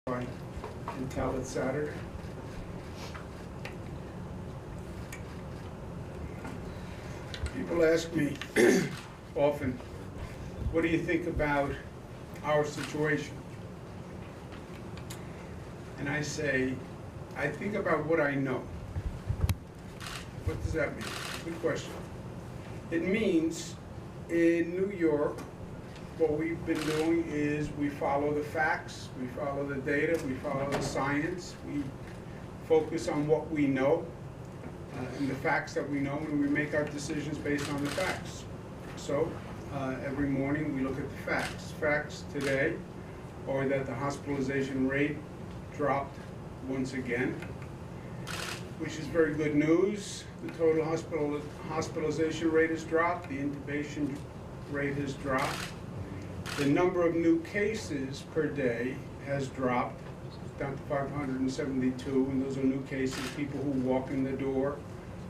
I can tell it's Saturday. People ask me often, what do you think about our situation? And I say, I think about what I know. What does that mean? Good question. It means in New York, what we've been doing is we follow the facts, we follow the data, we follow the science, we focus on what we know and the facts that we know, and we make our decisions based on the facts. So every morning we look at the facts. Facts today are that the hospitalization rate dropped once again, which is very good news. The total hospitalization rate has dropped, the intubation rate has dropped. The number of new cases per day has dropped down to 572, and those are new cases, people who walk in the door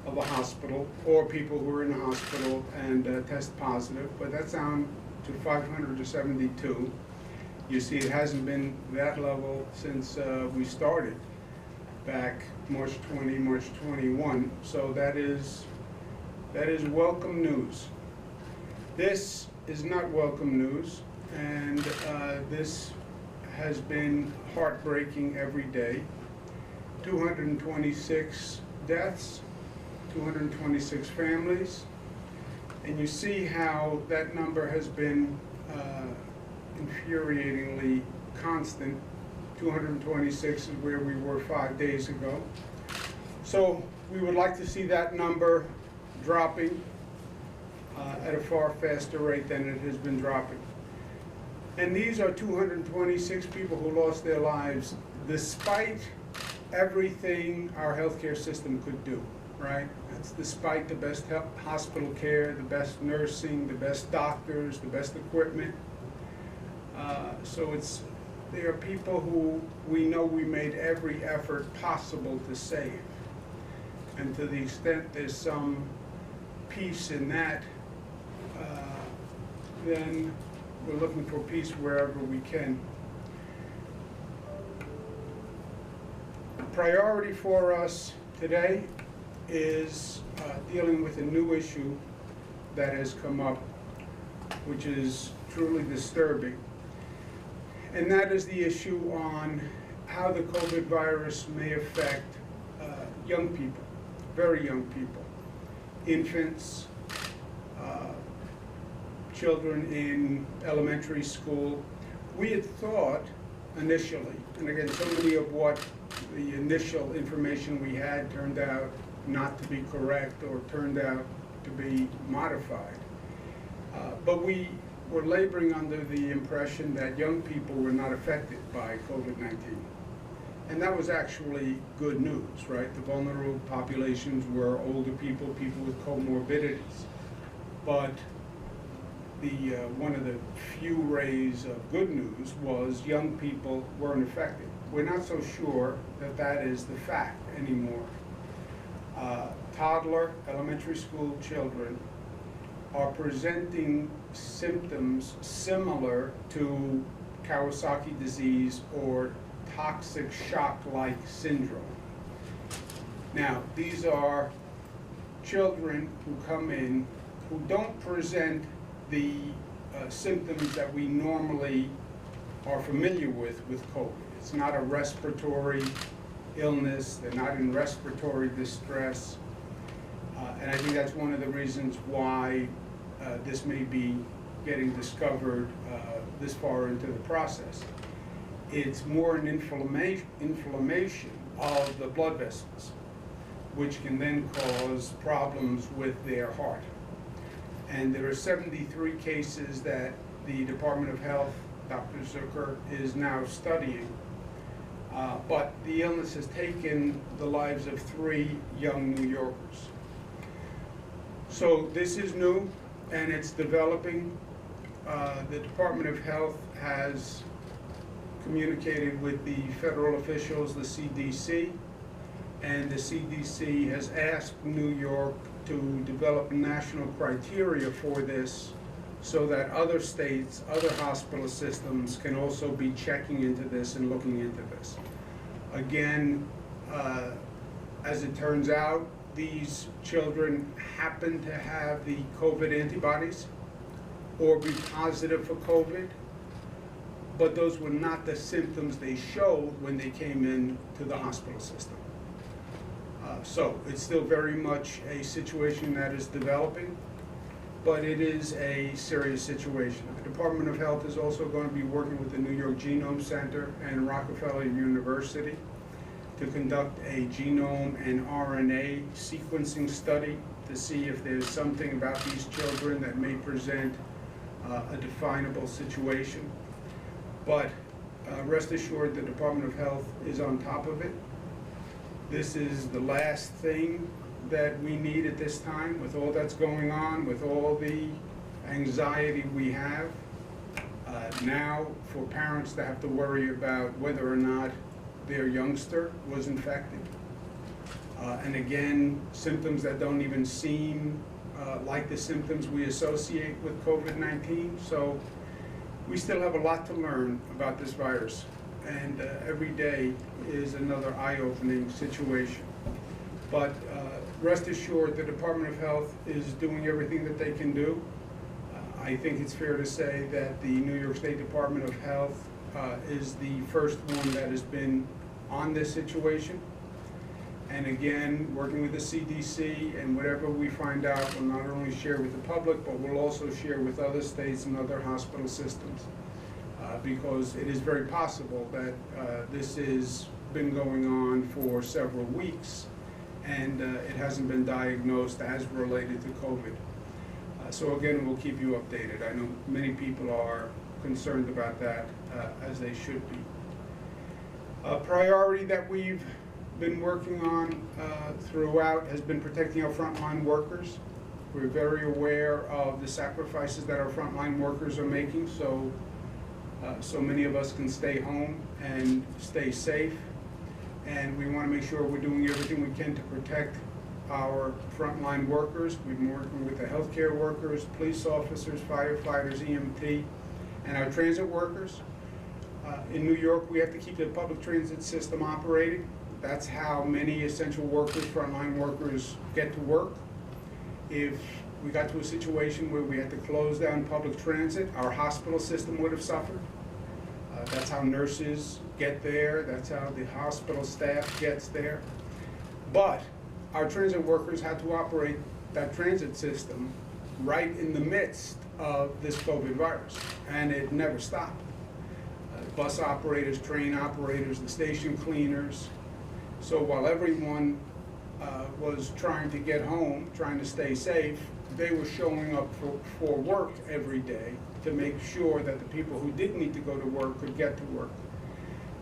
of a hospital or people who are in the hospital and test positive, but that's down to 572. You see, it hasn't been that level since we started back March 20, March 21, so that is welcome news. This is not welcome news, and this has been heartbreaking every day. 226 deaths, 226 families, and you see how that number has been infuriatingly constant. 226 is where we were 5 days ago. So we would like to see that number dropping at a far faster rate than it has been dropping. And these are 226 people who lost their lives despite everything our healthcare system could do, right? It's despite the best hospital care, the best nursing, the best doctors, the best equipment. So there are people who we know we made every effort possible to save. And to the extent there's some peace in that, then we're looking for peace wherever we can. The priority for us today is dealing with a new issue that has come up, which is truly disturbing. And that is the issue on how the COVID virus may affect young people, very young people, infants, children in elementary school. We had thought initially, and again, so many of what the initial information we had turned out not to be correct or turned out to be modified. But we were laboring under the impression that young people were not affected by COVID-19. And that was actually good news, right? The vulnerable populations were older people, people with comorbidities. But one of the few rays of good news was young people weren't affected. We're not so sure that that is the fact anymore. Toddler, elementary school children are presenting symptoms similar to Kawasaki disease or toxic shock-like syndrome. Now, these are children who come in who don't present the symptoms that we normally are familiar with COVID. It's not a respiratory illness, they're not in respiratory distress, and I think that's one of the reasons why this may be getting discovered this far into the process. It's more an inflammation of the blood vessels, which can then cause problems with their heart. And there are 73 cases that the Department of Health, Dr. Zucker, is now studying. But the illness has taken the lives of 3 young New Yorkers. So this is new, and it's developing. The Department of Health has communicated with the federal officials, the CDC, and the CDC has asked New York to develop national criteria for this so that other states, other hospital systems can also be checking into this and looking into this. Again, as it turns out, these children happen to have the COVID antibodies or be positive for COVID, but those were not the symptoms they showed when they came in to the hospital system. So it's still very much a situation that is developing, but it is a serious situation. The Department of Health is also going to be working with the New York Genome Center and Rockefeller University to conduct a genome and RNA sequencing study to see if there's something about these children that may present a definable situation. But rest assured, the Department of Health is on top of it. This is the last thing that we need at this time, with all that's going on, with all the anxiety we have. Now, for parents to have to worry about whether or not their youngster was infected. And again, symptoms that don't even seem like the symptoms we associate with COVID-19. So we still have a lot to learn about this virus. And every day is another eye-opening situation. But rest assured, the Department of Health is doing everything that they can do. I think it's fair to say that the New York State Department of Health is the first one that has been on this situation. And again, working with the CDC, and whatever we find out, we'll not only share with the public, but we'll also share with other states and other hospital systems. Because it is very possible that this has been going on for several weeks, and it hasn't been diagnosed as related to COVID. So again, we'll keep you updated. I know many people are concerned about that, as they should be. A priority that we've been working on throughout has been protecting our frontline workers. We're very aware of the sacrifices that our frontline workers are making, so many of us can stay home and stay safe. And we want to make sure we're doing everything we can to protect our frontline workers. We've been working with the healthcare workers, police officers, firefighters, EMT, and our transit workers. In New York, we have to keep the public transit system operating. That's how many essential workers, frontline workers, get to work. If we got to a situation where we had to close down public transit, our hospital system would have suffered. That's how nurses get there. That's how the hospital staff gets there. But our transit workers had to operate that transit system right in the midst of this COVID virus, and it never stopped. Bus operators, train operators, the station cleaners. So while everyone was trying to get home, trying to stay safe, they were showing up for work every day to make sure that the people who didn't need to go to work could get to work.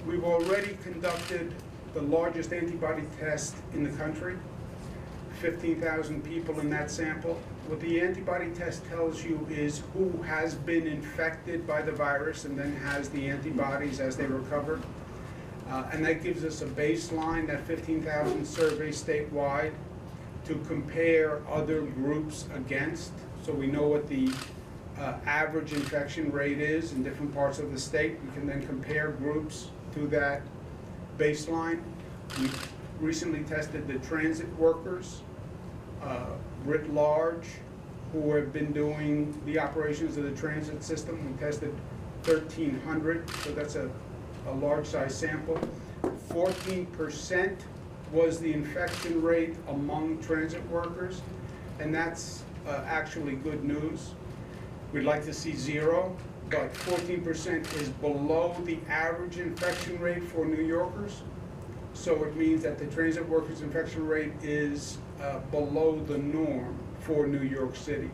We've already conducted the largest antibody test in the country, 15,000 people in that sample. What the antibody test tells you is who has been infected by the virus and then has the antibodies as they recover. And that gives us a baseline, that 15,000 survey statewide, to compare other groups against, so we know what the average infection rate is in different parts of the state. We can then compare groups to that baseline. We recently tested the transit workers writ large who have been doing the operations of the transit system. We tested 1,300, so that's a large size sample. 14% was the infection rate among transit workers, and that's actually good news. We'd like to see 0, but 14% is below the average infection rate for New Yorkers. So it means that the transit workers' infection rate is below the norm for New York City.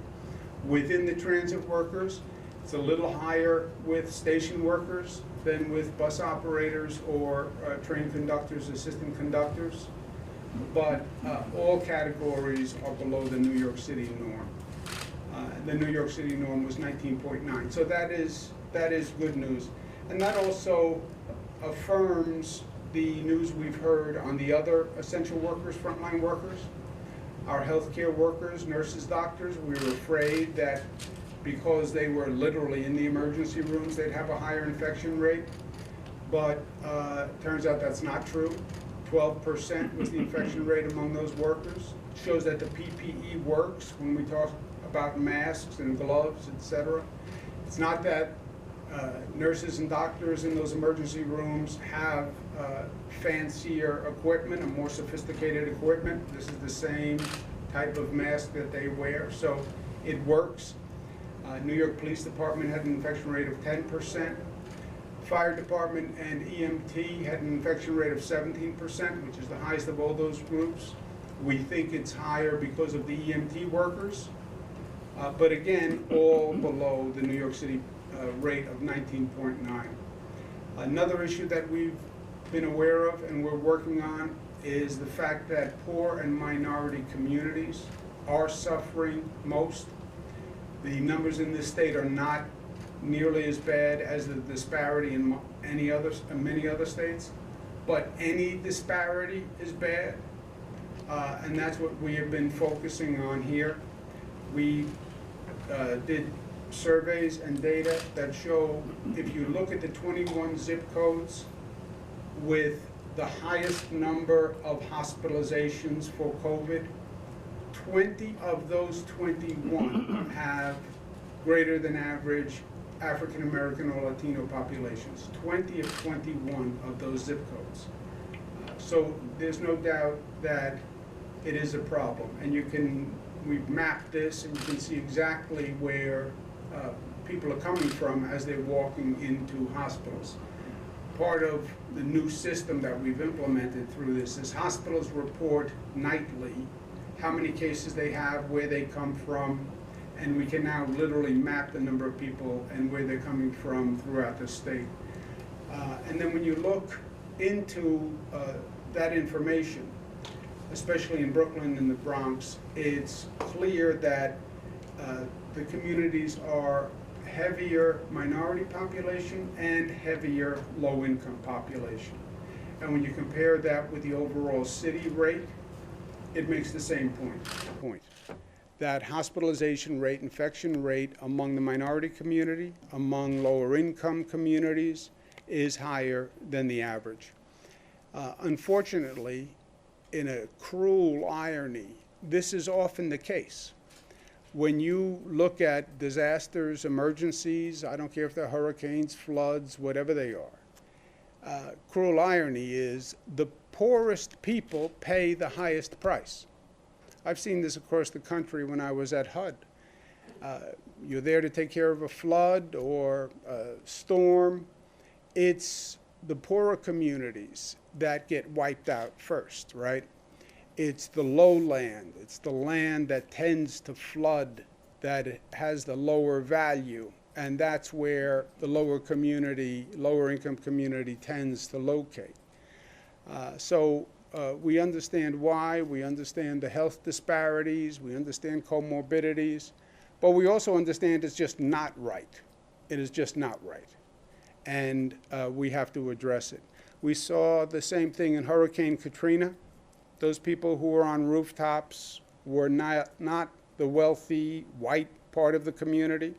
Within the transit workers, it's a little higher with station workers than with bus operators or train conductors, assistant conductors. But all categories are below the New York City norm. The New York City norm was 19.9. So that is good news. And that also affirms the news we've heard on the other essential workers, frontline workers, our healthcare workers, nurses, doctors. We were afraid that because they were literally in the emergency rooms, they'd have a higher infection rate. But turns out that's not true. 12% was the infection rate among those workers. Shows that the PPE works when we talk about masks and gloves, etc. It's not that nurses and doctors in those emergency rooms have fancier equipment and more sophisticated equipment. This is the same type of mask that they wear, so it works. New York Police Department had an infection rate of 10%. Fire Department and EMT had an infection rate of 17%, which is the highest of all those groups. We think it's higher because of the EMT workers, but again, all below the New York City rate of 19.9. Another issue that we've been aware of and we're working on is the fact that poor and minority communities are suffering most. The numbers in this state are not nearly as bad as the disparity in many other states, but any disparity is bad, and that's what we have been focusing on here. We did surveys and data that show if you look at the 21 zip codes with the highest number of hospitalizations for COVID, 20 of those 21 have greater than average African American or Latino populations. 20 of 21 of those zip codes. So there's no doubt that it is a problem, and we've mapped this and you can see exactly where people are coming from as they're walking into hospitals. Part of the new system that we've implemented through this is hospitals report nightly how many cases they have, where they come from, and we can now literally map the number of people and where they're coming from throughout the state. And then when you look into that information, especially in Brooklyn and the Bronx, it's clear that the communities are heavier minority population and heavier low-income population. And when you compare that with the overall city rate, it makes the same point. That hospitalization rate, infection rate among the minority community, among lower-income communities, is higher than the average. Unfortunately, in a cruel irony, this is often the case. When you look at disasters, emergencies, I don't care if they're hurricanes, floods, whatever they are, cruel irony is the poorest people pay the highest price. I've seen this across the country when I was at HUD. You're there to take care of a flood or a storm. It's the poorer communities that get wiped out first, right? It's the lowland. It's the land that tends to flood, that has the lower value, and that's where the lower income community tends to locate. So we understand why, we understand the health disparities, we understand comorbidities, but we also understand it's just not right. It is just not right. And we have to address it. We saw the same thing in Hurricane Katrina. Those people who were on rooftops were not the wealthy white part of the community.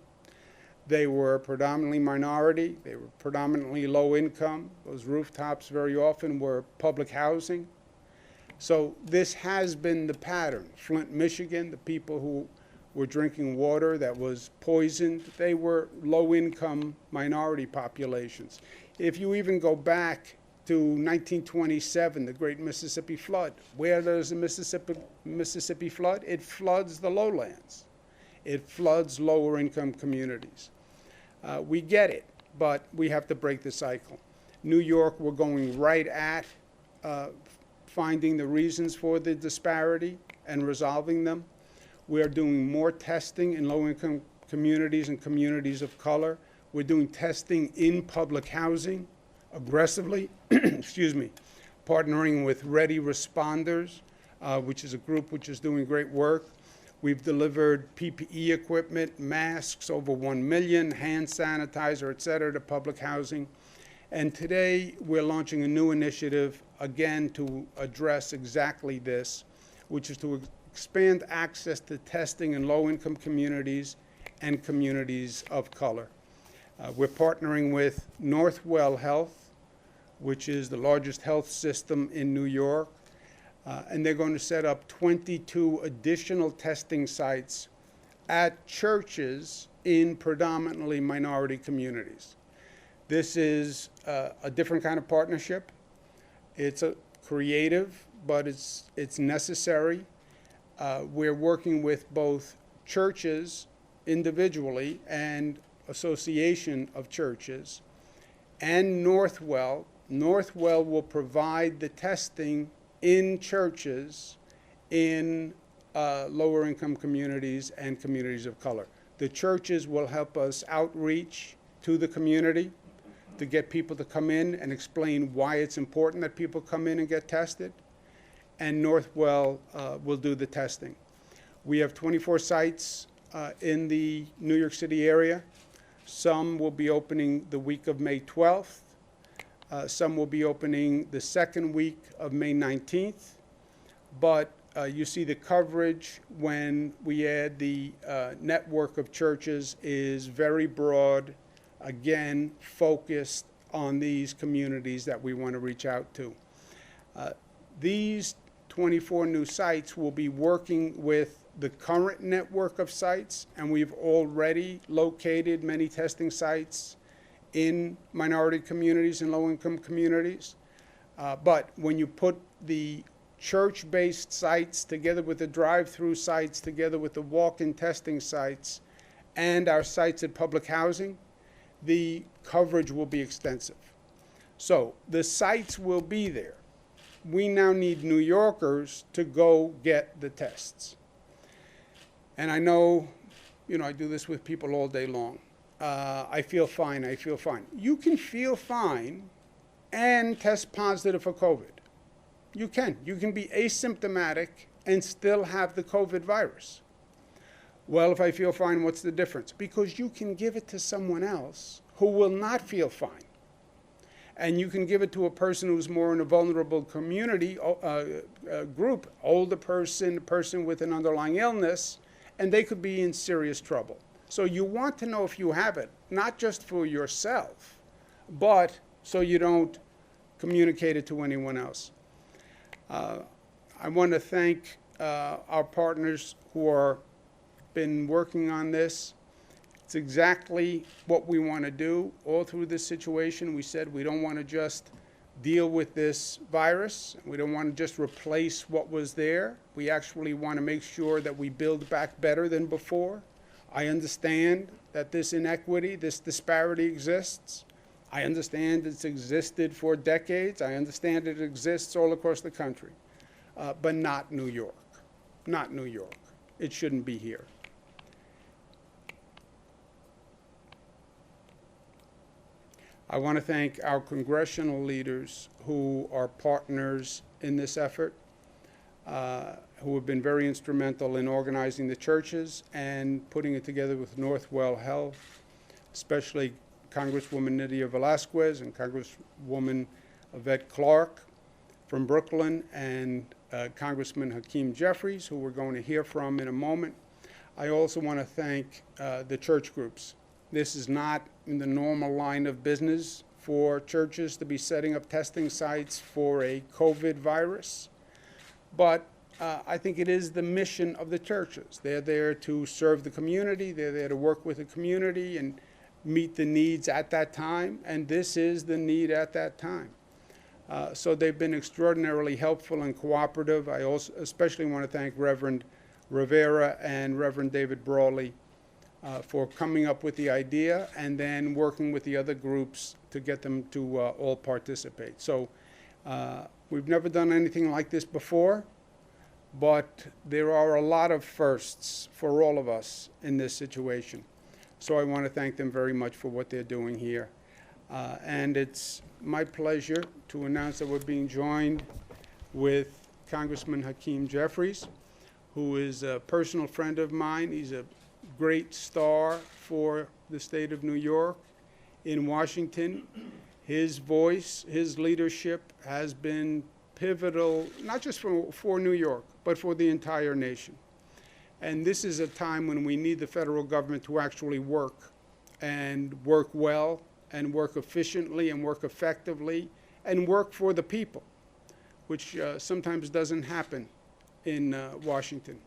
They were predominantly minority. They were predominantly low income. Those rooftops very often were public housing. So this has been the pattern. Flint, Michigan, the people who were drinking water that was poisoned, they were low-income minority populations. If you even go back to 1927, the Great Mississippi Flood, where does the Mississippi flood? It floods the lowlands. It floods lower-income communities. We get it, but we have to break the cycle. New York, we're going right at finding the reasons for the disparity and resolving them. We're doing more testing in low-income communities and communities of color. We're doing testing in public housing aggressively, excuse me, partnering with Ready Responders, which is a group which is doing great work. We've delivered PPE equipment, masks, over 1 million, hand sanitizer, et cetera, to public housing. And today we're launching a new initiative, again, to address exactly this, which is to expand access to testing in low-income communities and communities of color. We're partnering with Northwell Health, which is the largest health system in New York, and they're going to set up 22 additional testing sites at churches in predominantly minority communities. This is a different kind of partnership. It's creative, but it's necessary. We're working with both churches individually and association of churches and Northwell. Northwell will provide the testing in churches in lower income communities and communities of color. The churches will help us outreach to the community to get people to come in and explain why it's important that people come in and get tested. And Northwell will do the testing. We have 24 sites in the New York City area. Some will be opening the week of May 12th. Some will be opening the second week of May 19th. But you see the coverage when we add the network of churches is very broad, again, focused on these communities that we want to reach out to. These 24 new sites will be working with the current network of sites, and we've already located many testing sites in minority communities and low-income communities. But when you put the church-based sites together with the drive-through sites, together with the walk-in testing sites, and our sites at public housing, the coverage will be extensive. So the sites will be there. We now need New Yorkers to go get the tests. And I know, I do this with people all day long. I feel fine, I feel fine. You can feel fine and test positive for COVID. You can be asymptomatic and still have the COVID virus. Well, if I feel fine, what's the difference? Because you can give it to someone else who will not feel fine. And you can give it to a person who's more in a vulnerable community group, older person, person with an underlying illness, and they could be in serious trouble. So you want to know if you have it, not just for yourself, but so you don't communicate it to anyone else. I want to thank our partners who are been working on this. It's exactly what we want to do all through this situation. We said we don't want to just deal with this virus. We don't want to just replace what was there. We actually want to make sure that we build back better than before. I understand that this inequity, this disparity exists. I understand it's existed for decades. I understand it exists all across the country, but not New York. Not New York. It shouldn't be here. I want to thank our congressional leaders who are partners in this effort, who have been very instrumental in organizing the churches and putting it together with Northwell Health, especially Congresswoman Nydia Velázquez and Congresswoman Yvette Clarke from Brooklyn, and Congressman Hakeem Jeffries, who we're going to hear from in a moment. I also want to thank the church groups. This is not in the normal line of business for churches to be setting up testing sites for a COVID virus, but I think it is the mission of the churches. They're there to serve the community. They're there to work with the community and meet the needs at that time, and this is the need at that time. So they've been extraordinarily helpful and cooperative. I also especially want to thank Reverend Rivera and Reverend David Brawley for coming up with the idea and then working with the other groups to get them to all participate. So we've never done anything like this before, but there are a lot of firsts for all of us in this situation. So I want to thank them very much for what they're doing here. And it's my pleasure to announce that we're being joined with Congressman Hakeem Jeffries, who is a personal friend of mine. He's a great star for the state of New York. In Washington, his voice, his leadership has been pivotal, not just for New York, but for the entire nation. And this is a time when we need the federal government to actually work, and work well, and work efficiently, and work effectively, and work for the people, which sometimes doesn't happen in Washington.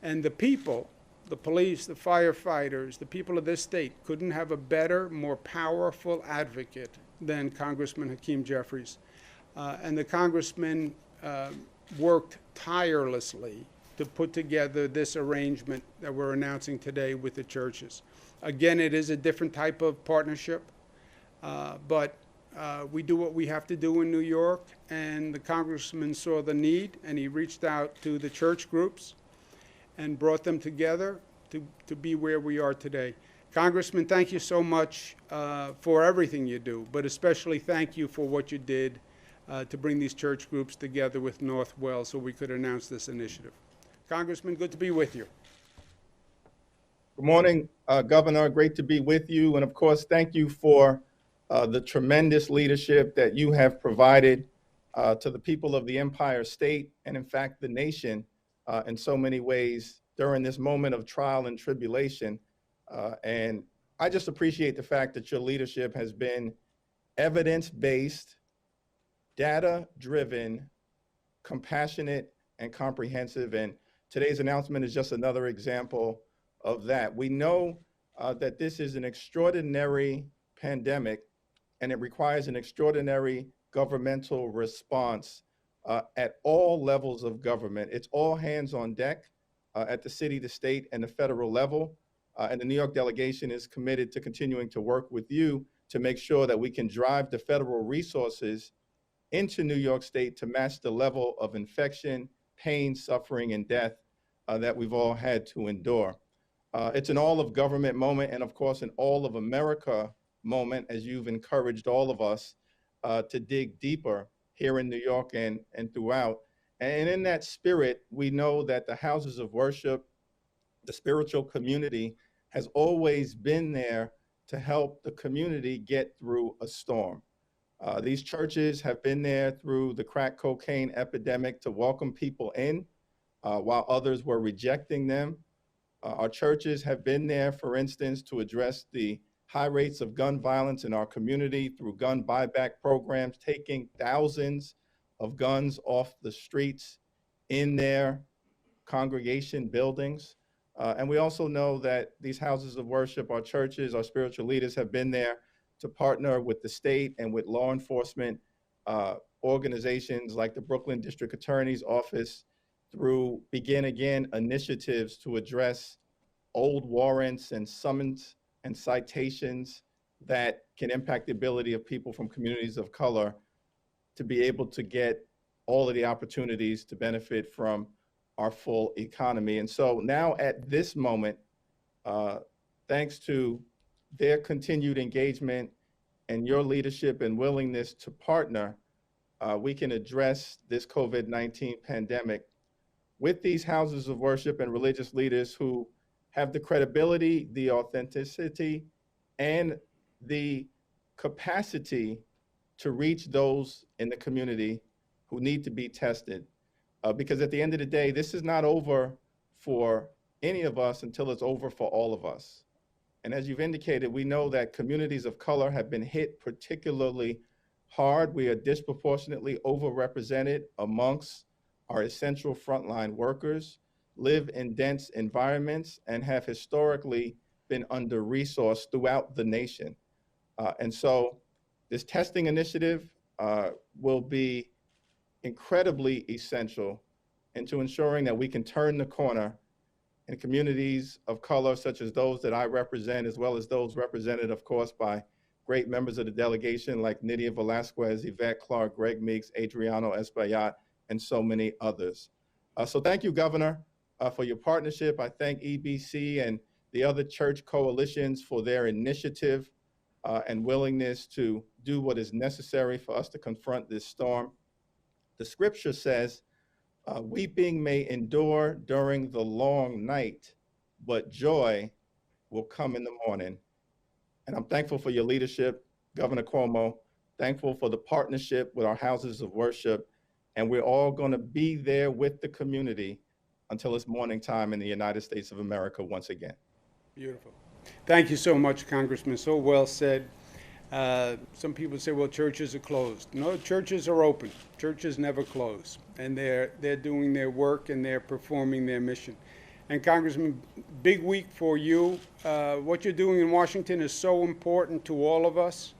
And the people, the police, the firefighters, the people of this state couldn't have a better, more powerful advocate than Congressman Hakeem Jeffries. And the congressman worked tirelessly to put together this arrangement that we're announcing today with the churches. Again, it is a different type of partnership, but we do what we have to do in New York, and the congressman saw the need, and he reached out to the church groups and brought them together to be where we are today. Congressman, thank you so much for everything you do, but especially thank you for what you did to bring these church groups together with Northwell so we could announce this initiative. Congressman, good to be with you. Good morning, Governor. Great to be with you. And of course, thank you for the tremendous leadership that you have provided to the people of the Empire State and, in fact, the nation in so many ways during this moment of trial and tribulation. And I just appreciate the fact that your leadership has been evidence-based, data-driven, compassionate, and comprehensive. And today's announcement is just another example of that. We know that this is an extraordinary pandemic, and it requires an extraordinary governmental response at all levels of government. It's all hands on deck at the city, the state, and the federal level. And the New York delegation is committed to continuing to work with you to make sure that we can drive the federal resources into New York State to match the level of infection, pain, suffering, and death that we've all had to endure. It's an all of government moment, and of course, an all of America moment, as you've encouraged all of us to dig deeper here in New York and throughout. And in that spirit, we know that the houses of worship, the spiritual community, has always been there to help the community get through a storm. These churches have been there through the crack cocaine epidemic to welcome people in while others were rejecting them. Our churches have been there, for instance, to address the high rates of gun violence in our community through gun buyback programs, taking thousands of guns off the streets in their congregation buildings. And we also know that these houses of worship, our churches, our spiritual leaders have been there to partner with the state and with law enforcement organizations like the Brooklyn District Attorney's Office through Begin Again initiatives to address old warrants and summons and citations that can impact the ability of people from communities of color to be able to get all of the opportunities to benefit from our full economy. And so now at this moment, thanks to their continued engagement and your leadership and willingness to partner, we can address this COVID-19 pandemic with these houses of worship and religious leaders who have the credibility, the authenticity, and the capacity to reach those in the community who need to be tested. Because at the end of the day, this is not over for any of us until it's over for all of us. And as you've indicated, we know that communities of color have been hit particularly hard. We are disproportionately overrepresented amongst our essential frontline workers, live in dense environments, and have historically been under-resourced throughout the nation. And so this testing initiative will be incredibly essential into ensuring that we can turn the corner in communities of color, such as those that I represent, as well as those represented, of course, by great members of the delegation like Nydia Velasquez, Yvette Clark, Greg Meeks, Adriano Espaillat, and so many others. So thank you, Governor, for your partnership. I thank EBC and the other church coalitions for their initiative and willingness to do what is necessary for us to confront this storm. The scripture says, weeping may endure during the long night, but joy will come in the morning. And I'm thankful for your leadership, Governor Cuomo, thankful for the partnership with our houses of worship. And we're all going to be there with the community until it's morning time in the United States of America once again. Beautiful. Thank you so much, Congressman. So well said. Some people say, well, churches are closed. No, churches are open. Churches never close. And they're doing their work and they're performing their mission. And Congressman, big week for you. What you're doing in Washington is so important to all of us.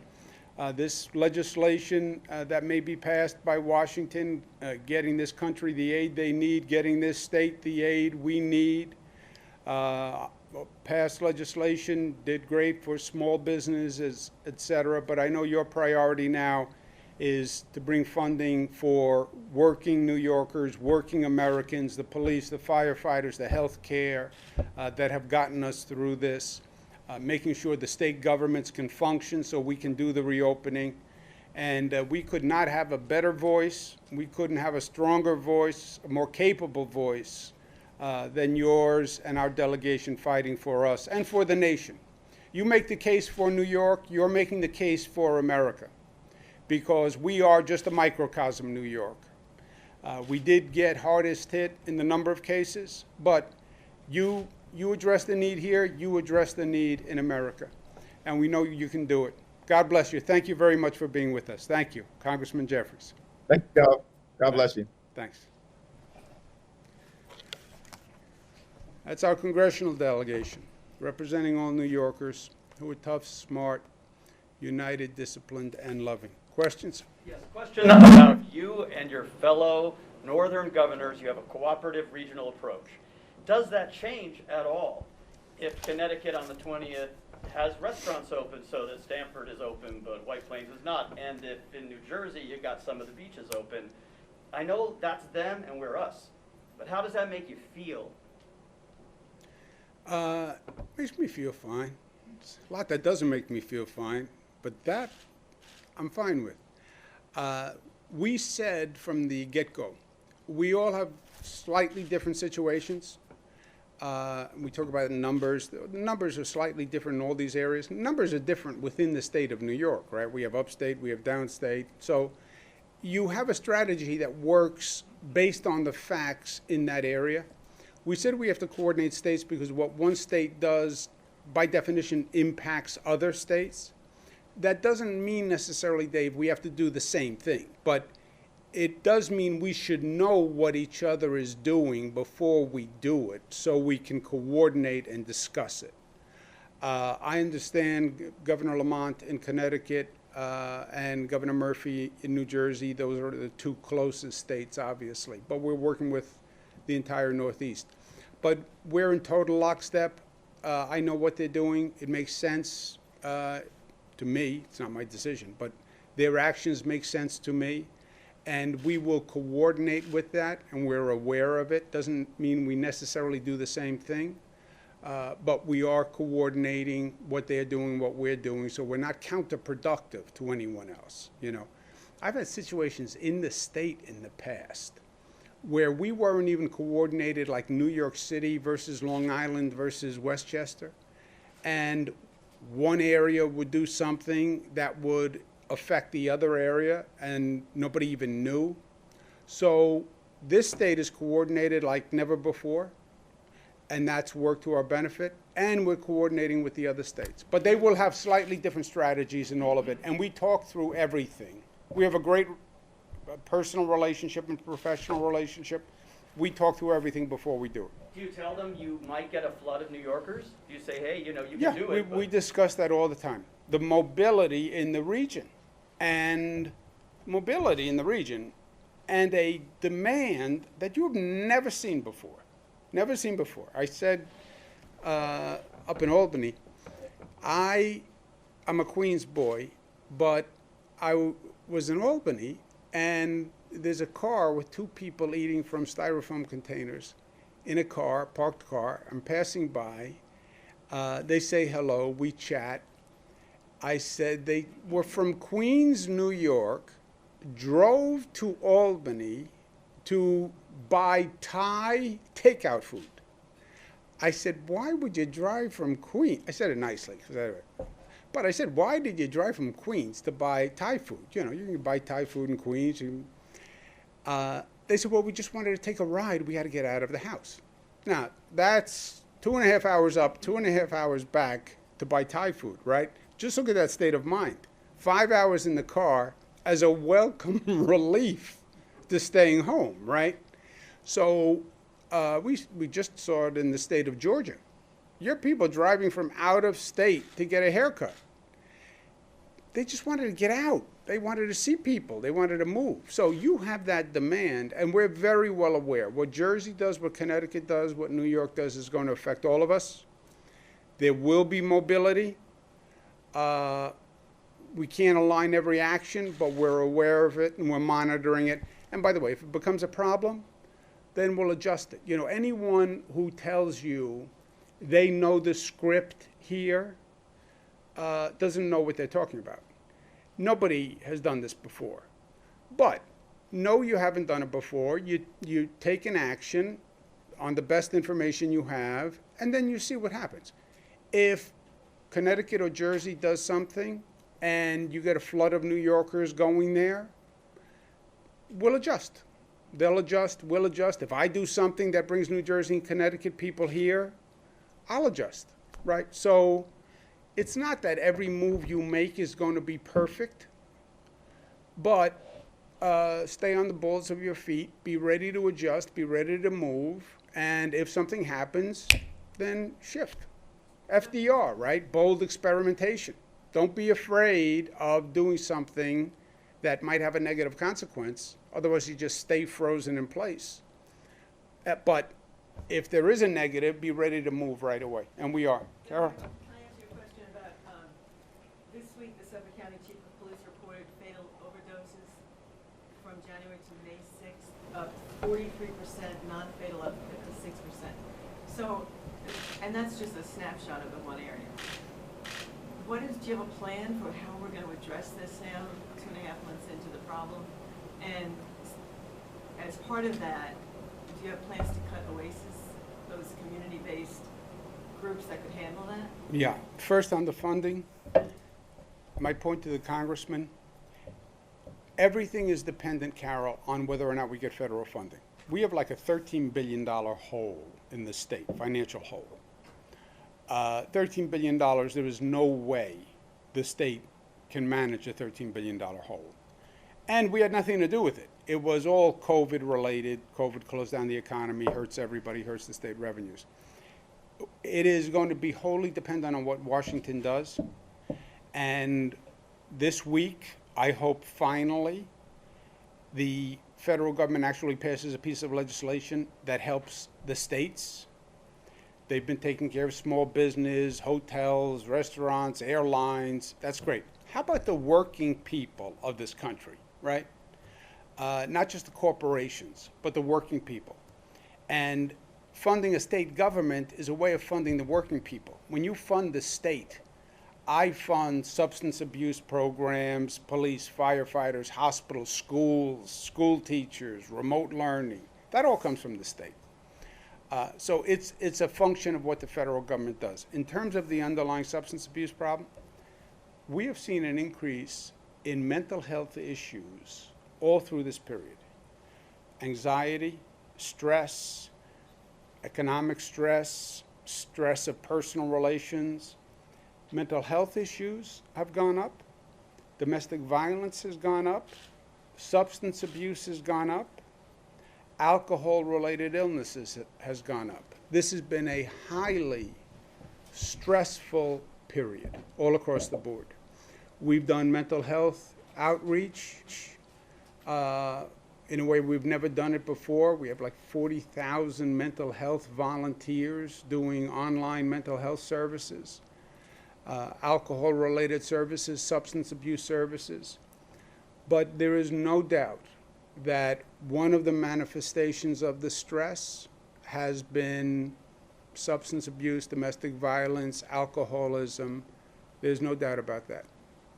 This legislation that may be passed by Washington, getting this country the aid they need, getting this state the aid we need. Past legislation did great for small businesses, et cetera, but I know your priority now is to bring funding for working New Yorkers, working Americans, the police, the firefighters, the health care that have gotten us through this, making sure the state governments can function so we can do the reopening. And we could not have a better voice, we couldn't have a stronger voice, a more capable voice than yours and our delegation fighting for us and for the nation. You make the case for New York, you're making the case for America, because we are just a microcosm, New York. We did get hardest hit in the number of cases, but you address the need here, you address the need in America, and we know you can do it. God bless you. Thank you very much for being with us. Thank you, Congressman Jeffries. Thank you. God bless you. Thanks. That's our congressional delegation, representing all New Yorkers who are tough, smart, united, disciplined, and loving. Questions? Yes, question about you and your fellow northern governors. You have a cooperative regional approach. Does that change at all if Connecticut on the 20th has restaurants open so that Stamford is open but White Plains is not? And if in New Jersey you got some of the beaches open? I know that's them and we're us, but how does that make you feel? Makes me feel fine. It's a lot that doesn't make me feel fine, but that I'm fine with. We said from the get-go, we all have slightly different situations. We talk about the numbers. The numbers are slightly different in all these areas. Numbers are different within the state of New York, right? We have upstate, we have downstate. So you have a strategy that works based on the facts in that area. We said we have to coordinate states because what one state does, by definition, impacts other states. That doesn't mean necessarily, Dave, we have to do the same thing, but it does mean we should know what each other is doing before we do it so we can coordinate and discuss it. I understand Governor Lamont in Connecticut and Governor Murphy in New Jersey. Those are the two closest states, obviously, but we're working with the entire Northeast. But we're in total lockstep. I know what they're doing. It makes sense to me. It's not my decision, but their actions make sense to me. And we will coordinate with that, and we're aware of it. Doesn't mean we necessarily do the same thing, but we are coordinating what they're doing, what we're doing, so we're not counterproductive to anyone else. You know, I've had situations in the state in the past where we weren't even coordinated, like New York City versus Long Island versus Westchester, and one area would do something that would affect the other area, and nobody even knew. So this state is coordinated like never before, and that's worked to our benefit, and we're coordinating with the other states. But they will have slightly different strategies in all of it, and we talk through everything. We have a great personal relationship and professional relationship. We talk through everything before we do it. Do you tell them you might get a flood of New Yorkers? Do you say, hey, you know, you can do it? Yeah, we discuss that all the time. The mobility in the region and a demand that you've never seen before. Never seen before. I said up in Albany, I'm a Queens boy, but I was in Albany, and there's a car with two people eating from styrofoam containers in a car, parked car. I'm passing by. They say hello. We chat. I said they were from Queens, New York, drove to Albany to buy Thai takeout food. I said, why would you drive from Queens? I said it nicely, but I said, why did you drive from Queens to buy Thai food? You know, you can buy Thai food in Queens. they said, well, we just wanted to take a ride. We had to get out of the house. Now, that's 2.5 hours up, 2.5 hours back to buy Thai food, right? Just look at that state of mind. 5 hours in the car as a welcome relief to staying home, right? So we just saw it in the state of Georgia. Your people driving from out of state to get a haircut. They just wanted to get out. They wanted to see people. They wanted to move. So you have that demand, and we're very well aware. What Jersey does, what Connecticut does, what New York does is going to affect all of us. There will be mobility. We can't align every action, but we're aware of it and we're monitoring it. And by the way, if it becomes a problem, then we'll adjust it. You know, anyone who tells you they know the script here doesn't know what they're talking about. Nobody has done this before. But no, you haven't done it before. You take an action on the best information you have, and then you see what happens. If Connecticut or Jersey does something and you get a flood of New Yorkers going there, we'll adjust. They'll adjust, we'll adjust. If I do something that brings New Jersey and Connecticut people here, I'll adjust, right? So it's not that every move you make is going to be perfect, but stay on the balls of your feet, be ready to adjust, be ready to move, and if something happens, then shift. FDR, right? Bold experimentation. Don't be afraid of doing something that might have a negative consequence. Otherwise, you just stay frozen in place. But if there is a negative, be ready to move right away. And we are. Carol? Can I ask you a question about, this week, the Suffolk County Chief of Police reported fatal overdoses from January to May 6th, up 43%, non-fatal up 56%. So, and that's just a snapshot of the one area. Do you have a plan for how we're going to address this now, 2.5 months into the problem? And as part of that, do you have plans to cut OASIS, those community-based groups that could handle that? Yeah. First on the funding, my point to the congressman, everything is dependent, Carol, on whether or not we get federal funding. We have like a $13 billion hole in the state, financial hole. $13 billion, there is no way the state can manage a $13 billion hole. And we had nothing to do with it. It was all COVID related. COVID closed down the economy, hurts everybody, hurts the state revenues. It is going to be wholly dependent on what Washington does. And this week, I hope finally the federal government actually passes a piece of legislation that helps the states. They've been taking care of small business, hotels, restaurants, airlines. That's great. How about the working people of this country, right? Not just the corporations, but the working people. And funding a state government is a way of funding the working people. When you fund the state, I fund substance abuse programs, police, firefighters, hospitals, schools, school teachers, remote learning. That all comes from the state. So it's a function of what the federal government does. In terms of the underlying substance abuse problem, we have seen an increase in mental health issues all through this period. Anxiety, stress, economic stress, stress of personal relations. Mental health issues have gone up. Domestic violence has gone up. Substance abuse has gone up. Alcohol-related illnesses has gone up. This has been a highly stressful period all across the board. We've done mental health outreach in a way we've never done it before. We have like 40,000 mental health volunteers doing online mental health services, alcohol-related services, substance abuse services. But there is no doubt that one of the manifestations of the stress has been substance abuse, domestic violence, alcoholism. There's no doubt about that.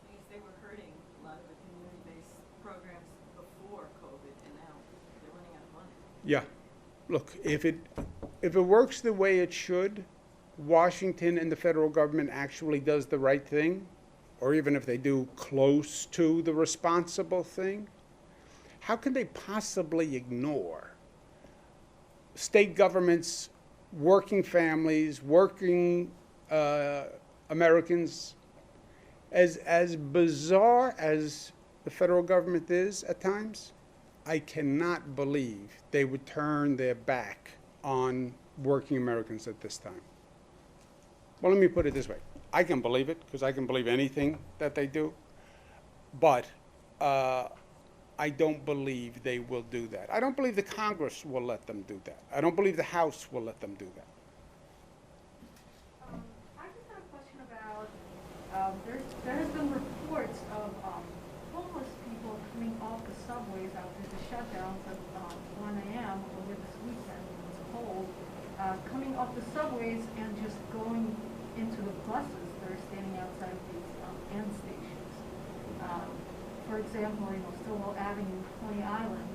Because they were hurting a lot of the community-based programs before COVID, and now they're running out of money. Yeah. Look, if it works the way it should, Washington and the federal government actually does the right thing, or even if they do close to the responsible thing. how can they possibly ignore state governments, working families, working Americans? As bizarre as the federal government is at times, I cannot believe they would turn their back on working Americans at this time. Well, let me put it this way. I can believe it because I can believe anything that they do, but I don't believe they will do that. I don't believe the Congress will let them do that. I don't believe the House will let them do that. I just have a question about, there has been reports of homeless people coming off the subways after the shutdowns at 1 a.m. over this weekend when it was cold, coming off the subways and just going into the buses that are standing outside of these end stations. For example, Stillwell Avenue, Coney Island,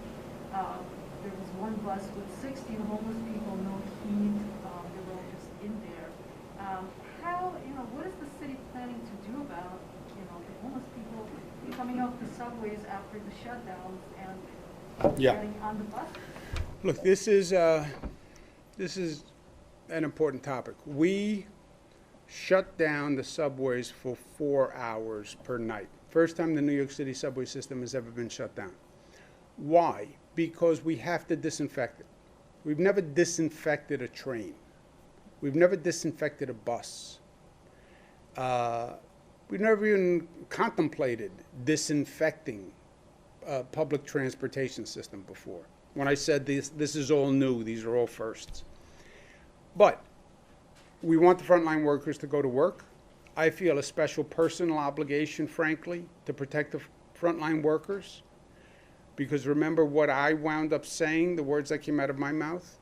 there was one bus with 16 homeless people, no heat, they were all just in there. What is the city planning to do about, the homeless people coming off the subways after the shutdowns and getting on the buses? Look, this is an important topic. We shut down the subways for 4 hours per night. First time the New York City subway system has ever been shut down. Why? Because we have to disinfect it. We've never disinfected a train. We've never disinfected a bus. We've never even contemplated disinfecting a public transportation system before. When I said this is all new, these are all firsts. But we want the frontline workers to go to work. I feel a special personal obligation, frankly, to protect the frontline workers. Because remember what I wound up saying, the words that came out of my mouth?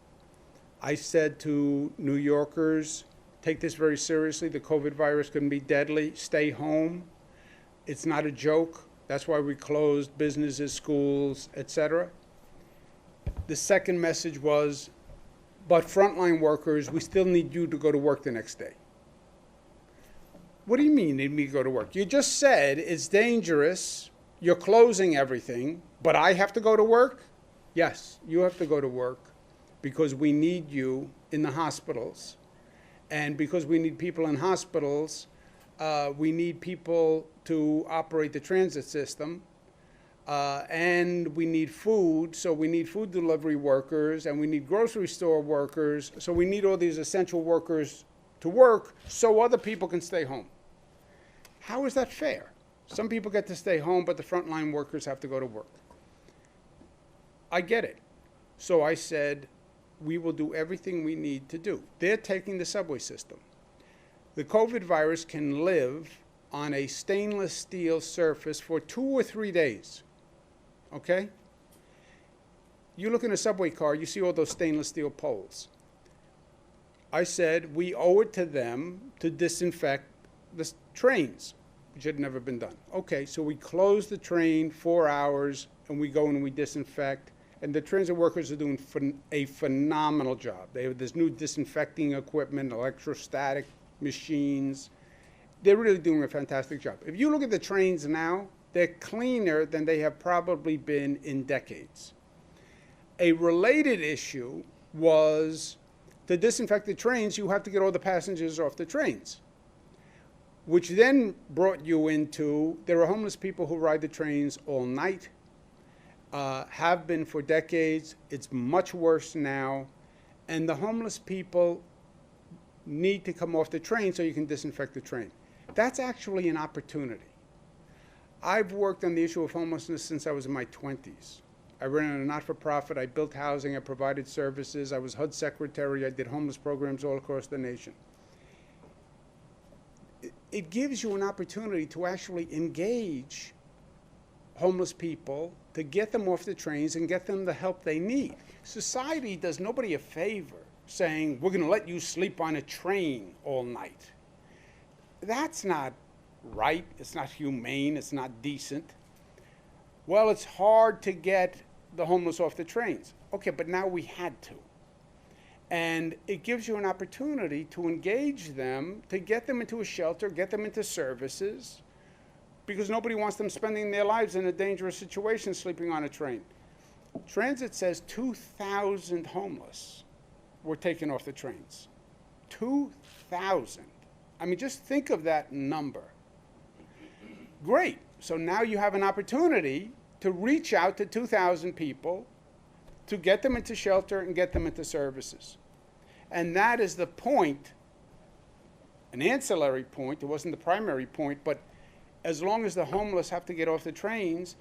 I said to New Yorkers, take this very seriously. The COVID virus can be deadly. Stay home. It's not a joke. That's why we closed businesses, schools, etc. The second message was, but frontline workers, we still need you to go to work the next day. What do you mean need me to go to work? You just said it's dangerous, you're closing everything, but I have to go to work? Yes, you have to go to work because we need you in the hospitals. And because we need people in hospitals, we need people to operate the transit system. And we need food, so we need food delivery workers, and we need grocery store workers, so we need all these essential workers to work so other people can stay home. How is that fair? Some people get to stay home, but the frontline workers have to go to work. I get it. So I said, we will do everything we need to do. They're taking the subway system. The COVID virus can live on a stainless steel surface for 2 or 3 days. Okay? You look in a subway car, you see all those stainless steel poles. I said we owe it to them to disinfect the trains, which had never been done. Okay, so we close the train 4 hours, and we go and we disinfect, and the transit workers are doing a phenomenal job. They have this new disinfecting equipment, electrostatic machines. They're really doing a fantastic job. If you look at the trains now, they're cleaner than they have probably been in decades. A related issue was to disinfect the trains, you have to get all the passengers off the trains, which then brought you into, there are homeless people who ride the trains all night, have been for decades. It's much worse now. And the homeless people need to come off the train so you can disinfect the train. That's actually an opportunity. I've worked on the issue of homelessness since I was in my 20s. I ran a not-for-profit, I built housing, I provided services, I was HUD secretary, I did homeless programs all across the nation. It gives you an opportunity to actually engage homeless people, to get them off the trains and get them the help they need. Society does nobody a favor saying, we're going to let you sleep on a train all night. That's not right, it's not humane, it's not decent. Well, it's hard to get the homeless off the trains. Okay, but now we had to. And it gives you an opportunity to engage them, to get them into a shelter, get them into services, because nobody wants them spending their lives in a dangerous situation sleeping on a train. Transit says 2,000 homeless were taken off the trains. 2,000. I mean, just think of that number. Great. So now you have an opportunity to reach out to 2,000 people to get them into shelter and get them into services. And that is the point, an ancillary point. It wasn't the primary point, but as long as the homeless have to get off the trains,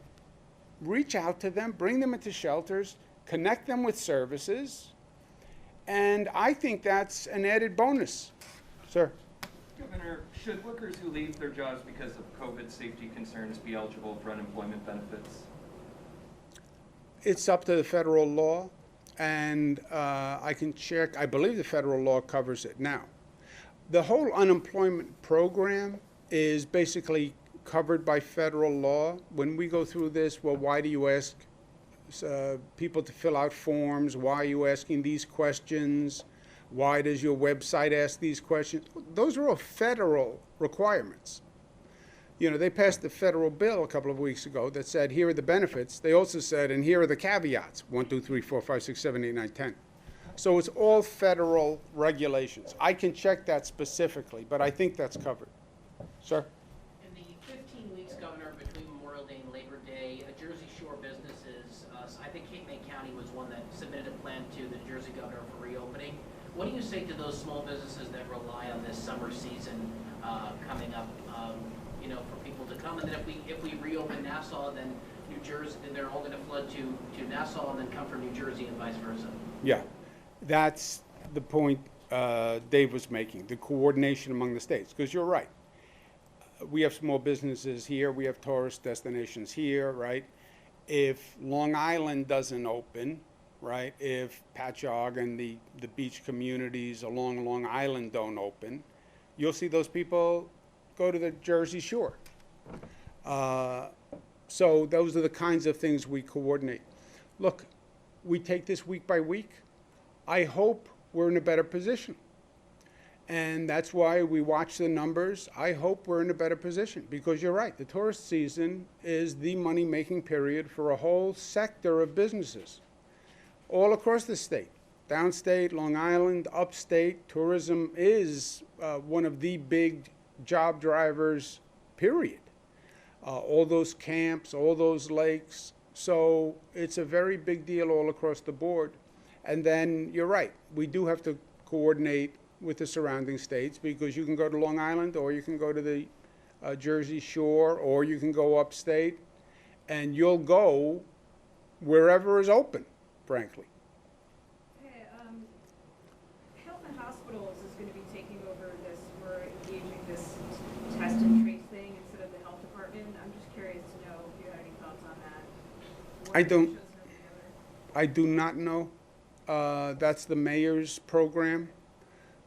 reach out to them, bring them into shelters, connect them with services, and I think that's an added bonus. Sir? Governor, should workers who leave their jobs because of COVID safety concerns be eligible for unemployment benefits? It's up to the federal law, and I can check. I believe the federal law covers it now. The whole unemployment program is basically covered by federal law. When we go through this, well, why do you ask people to fill out forms? Why are you asking these questions? Why does your website ask these questions? Those are all federal requirements. You know, they passed the federal bill a couple of weeks ago that said, here are the benefits. They also said, and here are the caveats, 1, 2, 3, 4, 5, 6, 7, 8, 9, 10. So it's all federal regulations. I can check that specifically, but I think that's covered. Sir? In the 15 weeks, Governor, between Memorial Day and Labor Day, Jersey Shore businesses, I think Cape May County was one that submitted a plan to the Jersey Governor for reopening. What do you say to those small businesses that rely on this summer season coming up, you know, for people to come? And then if we reopen Nassau, then New Jersey, then they're all going to flood to Nassau and then come from New Jersey and vice versa. Yeah, that's the point Dave was making, the coordination among the states, because you're right. We have small businesses here, we have tourist destinations here, right? If Long Island doesn't open, right, if Patchogue and the beach communities along Long Island don't open, you'll see those people go to the Jersey Shore. So those are the kinds of things we coordinate. Look, we take this week by week. I hope we're in a better position. And that's why we watch the numbers. I hope we're in a better position because you're right. The tourist season is the money-making period for a whole sector of businesses all across the state. Downstate, Long Island, upstate, tourism is one of the big job drivers, period. All those camps, all those lakes. So it's a very big deal all across the board. And then you're right. We do have to coordinate with the surrounding states because you can go to Long Island or you can go to the Jersey Shore or you can go upstate and you'll go wherever is open, frankly. Hey, Health and Hospitals is going to be taking over this, we're engaging this test and trace thing instead of the health department. I'm just curious to know if you have any thoughts on that. I do not know. That's the mayor's program.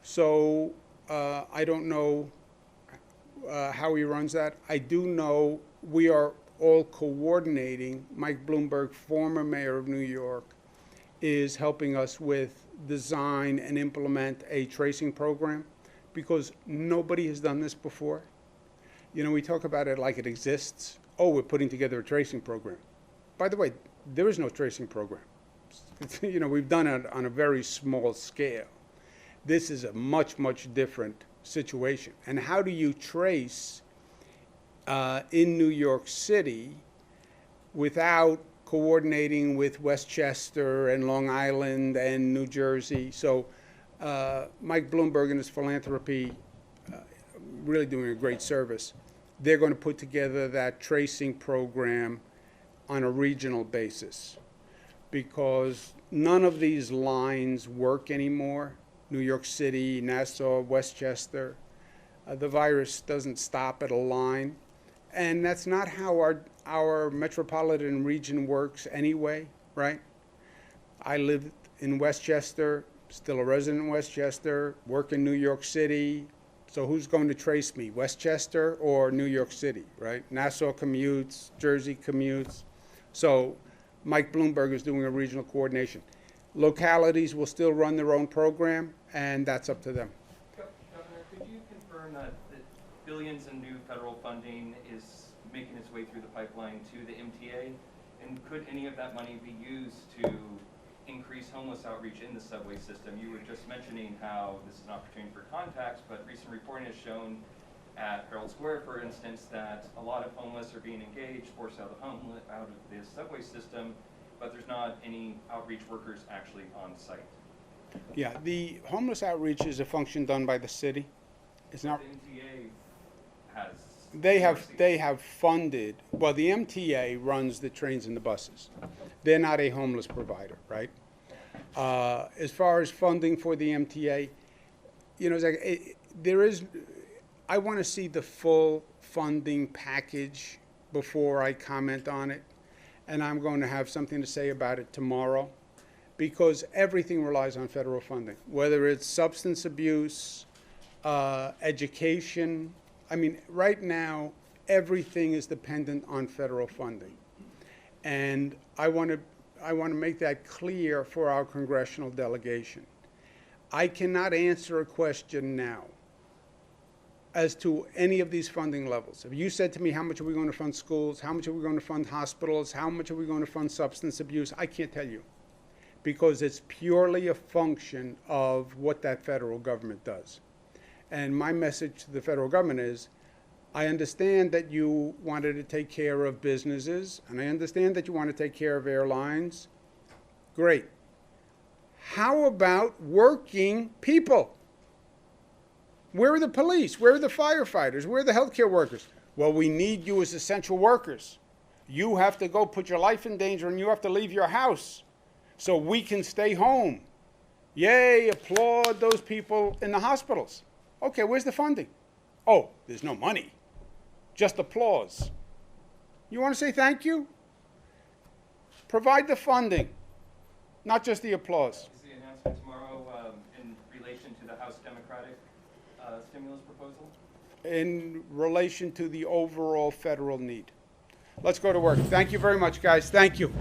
So I don't know how he runs that. I do know we are all coordinating. Mike Bloomberg, former mayor of New York, is helping us with design and implement a tracing program because nobody has done this before. You know, we talk about it like it exists. Oh, we're putting together a tracing program. By the way, there is no tracing program. You know, we've done it on a very small scale. This is a much, much different situation. And how do you trace in New York City without coordinating with Westchester and Long Island and New Jersey? So Mike Bloomberg and his philanthropy really doing a great service. They're going to put together that tracing program on a regional basis because none of these lines work anymore. New York City, Nassau, Westchester. The virus doesn't stop at a line. And that's not how our metropolitan region works anyway, right? I lived in Westchester, still a resident in Westchester, work in New York City. So who's going to trace me, Westchester or New York City, right? Nassau commutes, Jersey commutes. So Mike Bloomberg is doing a regional coordination. Localities will still run their own program, and that's up to them. Governor, could you confirm that billions in new federal funding is making its way through the pipeline to the MTA? And could any of that money be used to increase homeless outreach in the subway system? You were just mentioning how this is an opportunity for contacts, but recent reporting has shown at Herald Square, for instance, that a lot of homeless are being engaged, forced out of the subway system, but there's not any outreach workers actually on site. Yeah, the homeless outreach is a function done by the city. It's not. The MTA has. They have funded. Well, the MTA runs the trains and the buses. They're not a homeless provider, right? As far as funding for the MTA, you know, there is. I want to see the full funding package before I comment on it, and I'm going to have something to say about it tomorrow, because everything relies on federal funding, whether it's substance abuse, education. I mean, right now, everything is dependent on federal funding. And I want to make that clear for our congressional delegation. I cannot answer a question now as to any of these funding levels. If you said to me, how much are we going to fund schools? How much are we going to fund hospitals? How much are we going to fund substance abuse? I can't tell you, because it's purely a function of what that federal government does. And my message to the federal government is, I understand that you wanted to take care of businesses, and I understand that you want to take care of airlines. Great. How about working people? Where are the police? Where are the firefighters? Where are the healthcare workers? Well, we need you as essential workers. You have to go put your life in danger, and you have to leave your house so we can stay home. Yay, applaud those people in the hospitals. Okay, where's the funding? Oh, there's no money. Just applause. You want to say thank you? Provide the funding, not just the applause. Is the announcement tomorrow in relation to the House Democratic stimulus proposal? In relation to the overall federal need. Let's go to work. Thank you very much, guys. Thank you.